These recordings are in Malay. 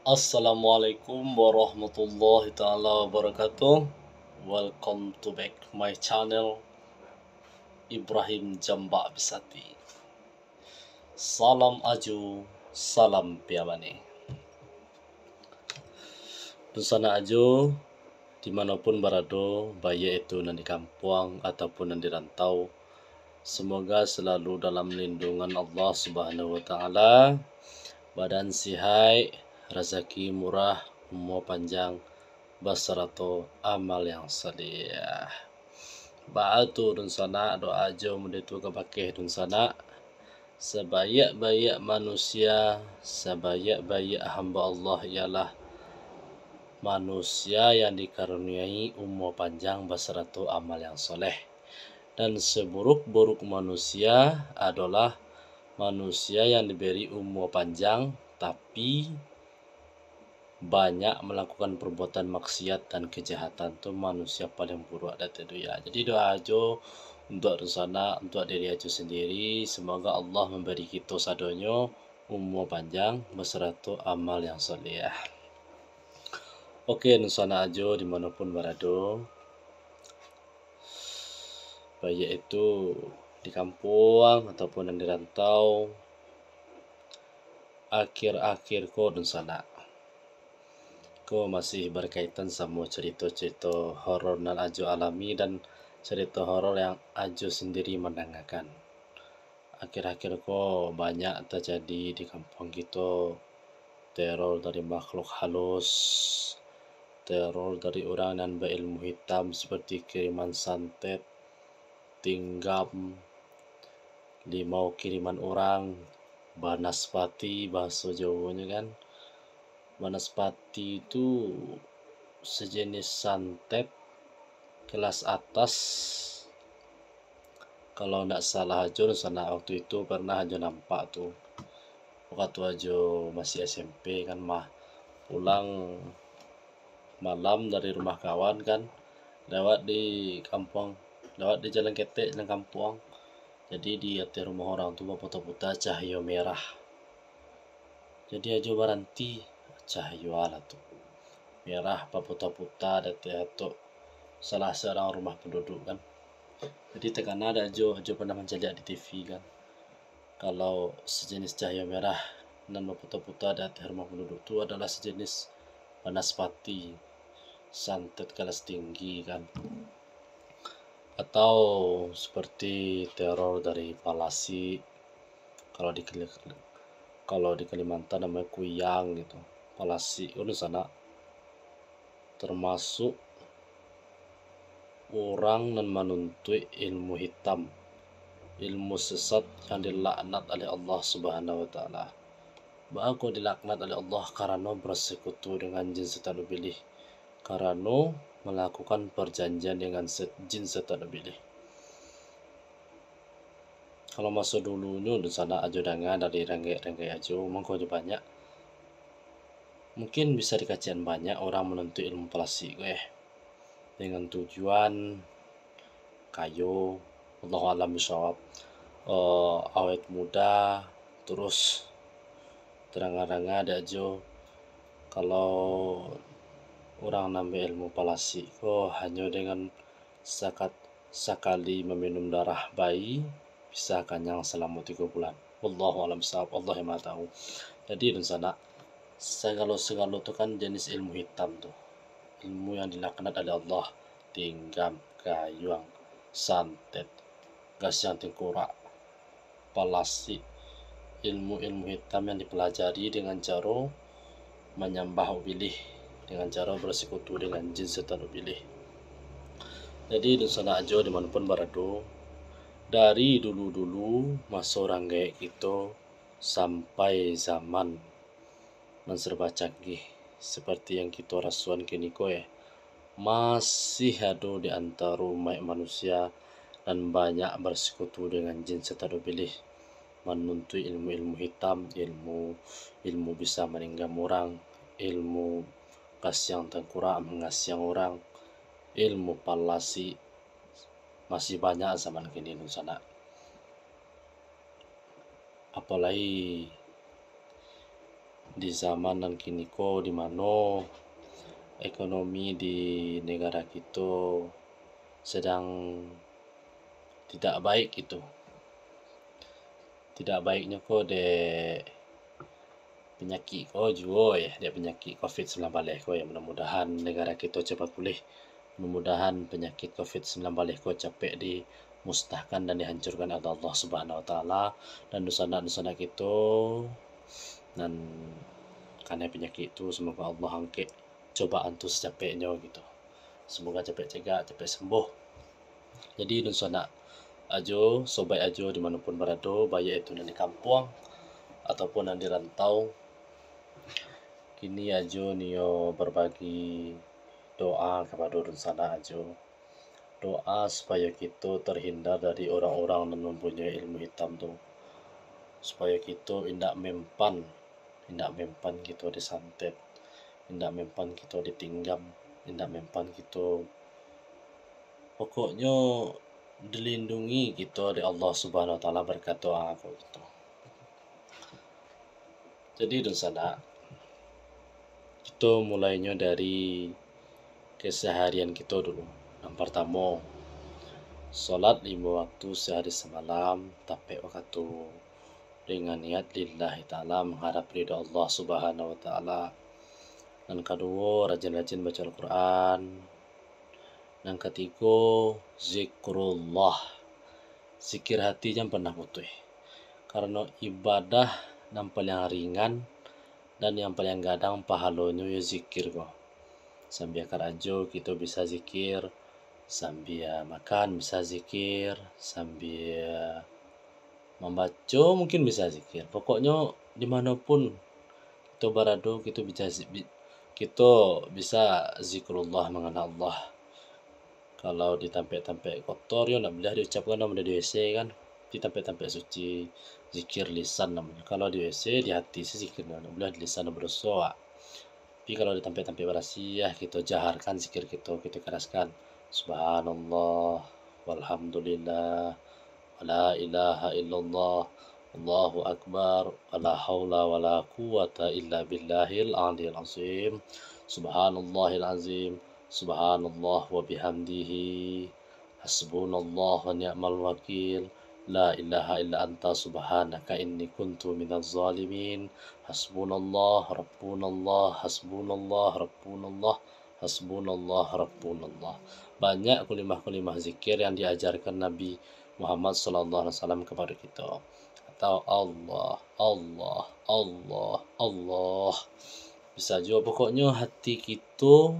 Assalamualaikum warahmatullahi taala wabarakatuh. Welcome to back my channel Ibrahim Jambak Besati. Salam aju, salam piamani. Dusana aju dimanapun berada, baik itu di kampung ataupun di rantau, semoga selalu dalam lindungan Allah Subhanahu wa taala, badan sihat, rezeki murah, umur panjang, basarato amal yang salih. Ba'atu dun sana doa jo menditu kepakih dun sana sebaik-baik manusia, sebaik-baik hamba Allah ialah manusia yang dikaruniai umur panjang basarato amal yang soleh. Dan seburuk-buruk manusia adalah manusia yang diberi umur panjang tapi banyak melakukan perbuatan maksiat dan kejahatan. Itu manusia paling buruk dari dunia. Jadi doa aja untuk sana, untuk diri aja sendiri, semoga Allah memberi kita sadonyo umur panjang beserta amal yang soleh. Oke, nusana aja dimanapun berada, baik itu di kampung ataupun yang di rantau, akhir-akhir ko nusana ko masih berkaitan sama cerita-cerita horor yang Ajo alami dan cerita horor yang Ajo sendiri mendengarkan. Akhir-akhir ko banyak terjadi di kampung kita, teror dari makhluk halus, teror dari orang yang berilmu hitam seperti kiriman santet, tinggam, limau kiriman orang, banaspati bahasa Jawanya kan. Banaspati itu sejenis santet kelas atas. Kalau tidak salah aja sana waktu itu pernah aja nampak tuh. Waktu aja masih SMP kan mah pulang malam dari rumah kawan kan, lewat di kampung, lewat di jalan ketek di kampung. Jadi di atas rumah orang tuh puta-puta cahaya merah. Jadi aja berhenti cahaya ala tuh merah puta-puta dari atas salah seorang rumah penduduk kan. Jadi tekana ada aja pernah menjadi di TV kan. Kalau sejenis cahaya merah dan puta-puta dari rumah penduduk itu adalah sejenis banaspati, santet kelas tinggi kan. Atau seperti teror dari Palasi, kalau di Kalimantan namanya Kuyang gitu. Palasi itu sana termasuk orang yang menuntut ilmu hitam, ilmu sesat yang dilaknat oleh Allah Subhanahu wa taala. Bahwa dilaknat oleh Allah karena bersekutu dengan jin setan pilih, karena melakukan perjanjian dengan jin setan pilih. Kalau masa dulunya di sana aja dengar dari renggai aja mengko banyak. Mungkin bisa dikajian banyak orang menuntut ilmu palasi dengan tujuan kayu, Allah alam bisawab, awet muda, terus terang-terang ada aja kalau orang nambah ilmu palasi hanya dengan sekali meminum darah bayi bisa kenyang selama 3 bulan. Wallahu alam bisawab, Allah yang maha tahu. Jadi di sana segala itu kan jenis ilmu hitam tuh, ilmu yang dilaknat oleh Allah, tinggam, kayuang, santet, gas yang tengkorak, palasi, ilmu-ilmu hitam yang dipelajari dengan cara menyembah ubilih, dengan cara bersekutu dengan jin setan ubilih. Jadi di sana aja dimanapun berada, dari dulu-dulu masa orang kayak gitu sampai zaman yang serba canggih seperti yang kita rasuan kini masih ada di antara umat manusia dan banyak bersekutu dengan jin setan pilih, menuntut ilmu-ilmu hitam, ilmu bisa meninggal orang, ilmu kasiang tengkorak mengasiang orang, ilmu palasi masih banyak zaman kini di sana. Apalagi di zaman nan kini ko di mana ekonomi di negara kita sedang tidak baik itu. Tidak baiknya ko de penyakit ko juga ya, de penyakit COVID-19 ko ya, mudah-mudahan negara kita cepat pulih. Mudah-mudahan penyakit COVID-19 ko capek dimusnahkan dan dihancurkan oleh Allah Subhanahu wa taala dan dosana-dosana kita dan karena penyakit itu semoga Allah angkat cobaan tu secapeknya gitu. Semoga cepat cegah, cepat sembuh. Jadi dosana ajo, sobat ajo dimanapun berada, baik itu di kampung ataupun yang di rantau. Kini ajo nio berbagi doa kepada dosana ajo. Doa supaya kita terhindar dari orang-orang yang mempunyai ilmu hitam tu. Supaya kita tidak mempan kita disantet, tidak mempan kita ditinggam, tidak mempan kita pokoknya dilindungi kita oleh Allah Subhanahu wa taala berkat doa aku gitu. Jadi dosana kita mulainya dari keseharian kita dulu. Yang pertama, salat 5 waktu sehari semalam tapi waktu dengan niat lillahi ta'ala mengharap ridha Allah Subhanahu wa taala. Dan kedua, rajin-rajin baca Al-Quran. Yang ketiga, zikrullah. Zikir hati jangan pernah putus. Karena ibadah yang paling ringan dan yang paling gadang pahalanya ya zikir kok. Sambil kerajo kita bisa zikir, sambil makan bisa zikir, sambil membaca mungkin bisa zikir. Pokoknya dimanapun kita berada kita bisa zikrullah mengenal Allah. Kalau di tempat-tempat kotor ya nak boleh diucapkan nama di WC kan, di tempat-tempat suci zikir lisan namanya. Kalau di WC di hati sih zikir nak boleh di lisan berdoa. Tapi kalau di tempat-tempat bersih ya kita jaharkan zikir kita keraskan. Subhanallah walhamdulillah wala ilaha illallah Allahu akbar wala haula wala quwata illa billahil aliyil azim. Subhanallahil azim. Subhanallah wa bihamdihi hasbunallah wa ni'mal wakil la ilaha illa anta subhanaka inni kuntu minaz zalimin. Hasbunallah rabbunallah hasbunallah rabbunallah hasbunallah rabbunallah. Banyak kulimah-kulimah zikir yang diajarkan Nabi Muhammad sallallahu alaihi wasallam kepada kita. Atau Allah, Allah, Allah, Allah. Bisa juga pokoknya hati kita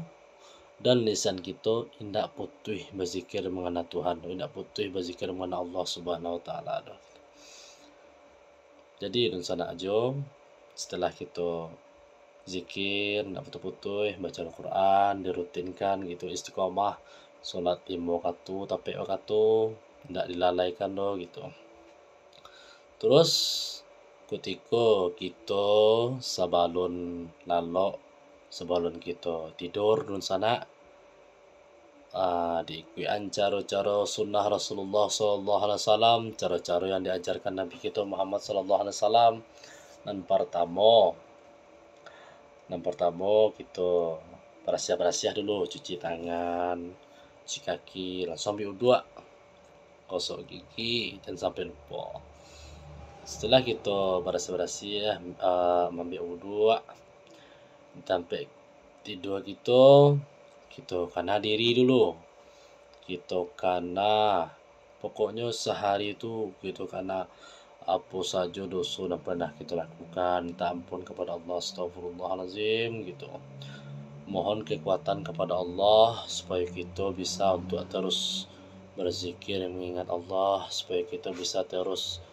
dan lisan kita tidak putus berzikir mengenai Tuhan, tidak putus berzikir mengenai Allah Subhanahu wa taala. Jadi sana aja setelah kita zikir tidak putus-putus, baca Al-Quran, dirutinkan gitu, istiqomah, solat 5 waktu tapi waktu tidak dilalaikan doh gitu. Terus ketika kita sebelum kita tidur dan sana diikuti cara-cara sunnah Rasulullah sallallahu alaihi wasallam, cara-cara yang diajarkan Nabi kita Muhammad sallallahu alaihi wasallam. Dan pertama kita berasiah dulu, cuci tangan, cuci kaki, langsung ambil wudu, gosok gigi dan sampai lupa. Setelah kita berasiah ambil wudu, sampai tidur kita kena diri dulu. Kita kena pokoknya sehari itu kita kena apa saja dosa yang pernah kita lakukan, minta ampun kepada Allah, astagfirullahalazim gitu. Mohon kekuatan kepada Allah supaya kita bisa untuk terus berzikir mengingat Allah, supaya kita bisa terus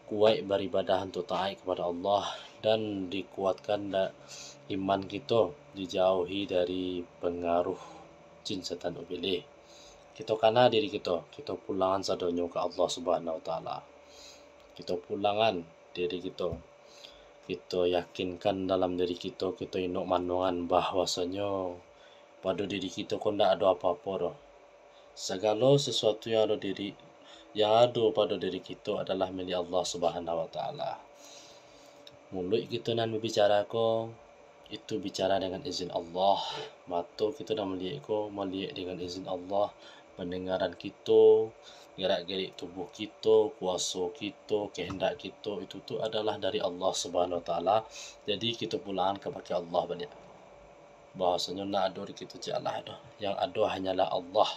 kuat beribadah untuk taat kepada Allah dan dikuatkan iman kita, dijauhi dari pengaruh jin setan ubilih. Kita kana diri kita pulangan sadonyo ke Allah Subhanahu wa taala. Kita pulangan diri kita yakinkan dalam diri kita induk manungan bahwasanya pada diri kita kok ndak ada apa-apa doh. Segala sesuatu yang ada pada diri kita adalah milik Allah Subhanahu wa taala. mulut kita nan berbicara ko itu bicara dengan izin Allah, mata kita nan melihat ko melihat dengan izin Allah, pendengaran kita, gerak-gerik tubuh kita, kuasa kita, kehendak kita itu tu adalah dari Allah Subhanahu Wa Taala. Jadi kita pulaan kepada Allah balik. Bahasanya nak ada di kita je Allah ada. Yang ada hanyalah Allah.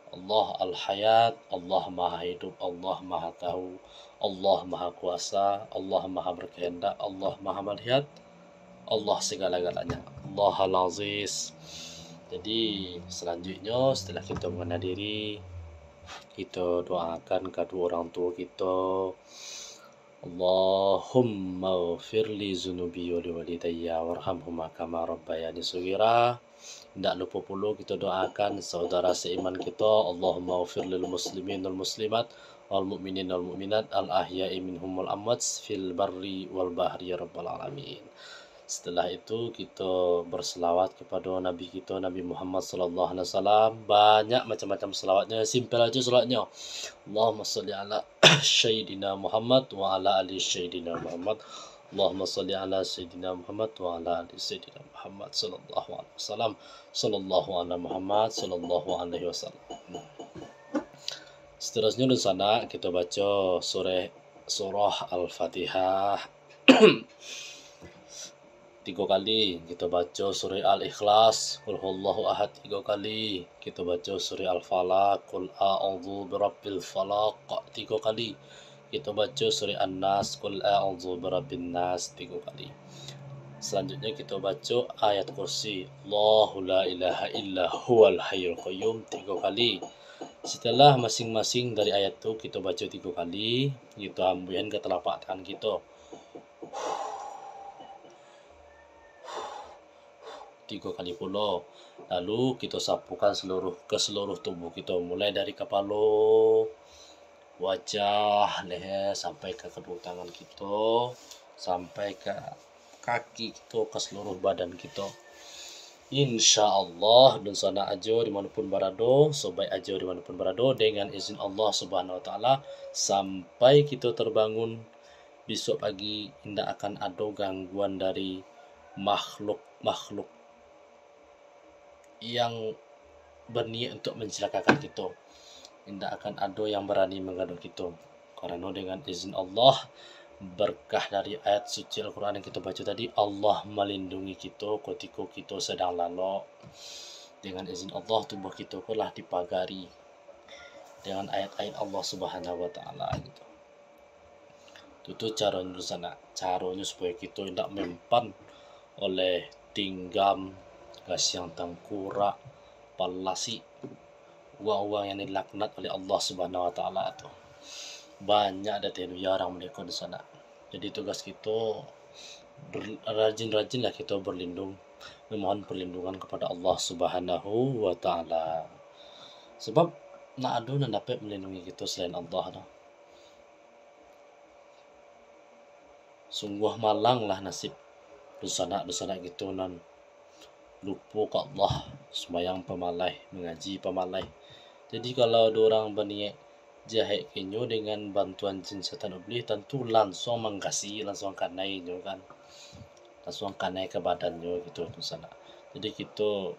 Allah Al-Hayat, Allah Maha Hidup, Allah Maha Tahu, Allah Maha Kuasa, Allah Maha Berkehendak, Allah Maha Melihat, Allah segala-galanya, Allah Al-Aziz. Jadi selanjutnya setelah kita mengenal diri, kita doakan kedua orang tua kita. Allahumma ghfirli zunubi wa liwalidayya warhamhuma kama rabbayani shaghira. Tidak lupa pula kita doakan saudara seiman kita. Allahumma ghfir lil muslimin wal muslimat wal mu'minin wal mu'minat al ahya'i minhum wal amwat fil barri wal bahri ya rabbal alamin. Setelah itu kita berselawat kepada Nabi kita Nabi Muhammad sallallahu alaihi wasallam. Banyak macam-macam selawatnya, simpel aja selawatnya. Allahumma shalli ala sayyidina Muhammad wa ala ali sayyidina Muhammad. Allahumma salli ala sayyidina Muhammad wa ala ali sayyidina Muhammad sallallahu alaihi wasallam. Sallallahu ala Muhammad sallallahu alaihi wasallam. Seterusnya di sana kita baca surah Al-Fatihah. 3 kali, kita baca surah Al-Ikhlas, Qul huwallahu ahad 3 kali, kita baca surah Al-Falaq, Qul a'udzu birabbil falaq 3 kali, kita baca surah An-Nas, Qul a'udzu birabbin nas 3 kali. Selanjutnya kita baca ayat kursi, Allahu la ilaha illa huwal hayyul qayyum 3 kali. Setelah masing-masing dari ayat itu kita baca 3 kali, kita ambilkan ke telapak tangan kita. 3 kali pula. Lalu kita sapukan ke seluruh tubuh kita, mulai dari kepala, wajah, leher sampai ke kedua tangan kita, sampai ke kaki kita, ke seluruh badan kita. InsyaAllah dan sana aja dimanapun berada, sebaik aja dimanapun berada, dengan izin Allah Subhanahu Wa Taala, sampai kita terbangun besok pagi tidak akan ada gangguan dari makhluk yang berniat untuk mencelakakan kita. Tidak akan ada yang berani mengganggu kita, karena dengan izin Allah, berkah dari ayat suci Al-Quran yang kita baca tadi, Allah melindungi kita ketika kita sedang lalok. Dengan izin Allah, tubuh kita telah dipagari dengan ayat-ayat Allah Subhanahu Wa Taala gitu. Itu caranya di sana. Caranya supaya kita tidak mempan oleh tinggam, yang tangkurak, palasi, uang-uang yang dilaknat oleh Allah Subhanahu Wa Taala itu. Banyak ada orang mereka di sana. Jadi tugas kita rajin-rajinlah kita berlindung, memohon perlindungan kepada Allah Subhanahu Wa Taala. Sebab nak ada yang dapat melindungi kita selain Allah. Sungguh malanglah nasib dosana gitu nan lupa ke Allah, sembahyang pemalai, mengaji pemalai. Jadi kalau ada orang berniat jahat kenyo dengan bantuan jin setan iblis, tentu langsung mengkasih, langsung kanai nyo kan, langsung kanai ke badannya gitu di sana. Jadi kita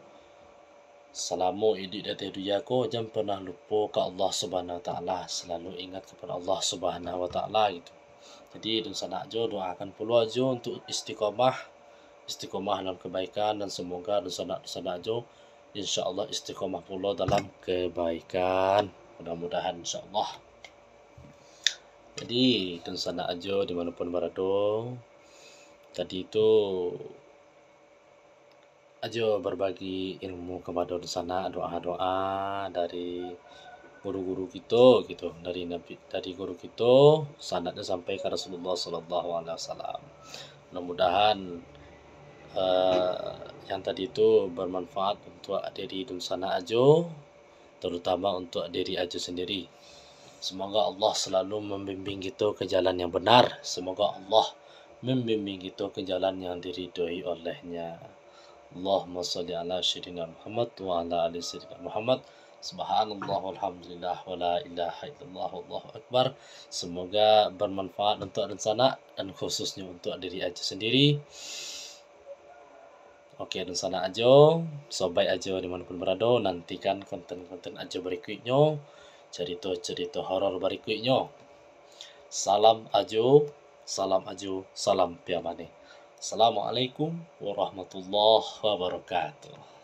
selama hidup di dunia ko jangan pernah lupa ke Allah Subhanahu Wa Taala, selalu ingat kepada Allah Subhanahu Wa Taala gitu. Jadi di sana aja doakan pula aja untuk istiqomah dalam kebaikan, dan semoga di sana aja insyaallah istiqomah pula dalam kebaikan, mudah-mudahan insyaallah. Jadi di sana aja dimanapun berada, tadi itu aja berbagi ilmu kepada di sana, doa-doa dari guru-guru kita gitu, dari guru kita, sanadnya sampai ke Rasulullah sallallahu alaihi wasallam. Mudah-mudahan yang tadi itu bermanfaat untuk diri di sana aja, terutama untuk diri aja sendiri. Semoga Allah selalu membimbing kita ke jalan yang benar. Semoga Allah membimbing kita ke jalan yang diridhoi olehnya. Allahumma shalli ala sayyidina Muhammad wa ala ali sayyidina Muhammad. Subhanallah walhamdulillah wala ilaha illallah wallahu akbar. Semoga bermanfaat untuk rencana dan khususnya untuk diri Ajo sendiri. Oke, rencana Ajo, sobat Ajo dimanapun berada, nantikan konten-konten Ajo berikutnya, cerita-cerita horor berikutnya. Salam Ajo, salam Piamane. Assalamualaikum warahmatullahi wabarakatuh.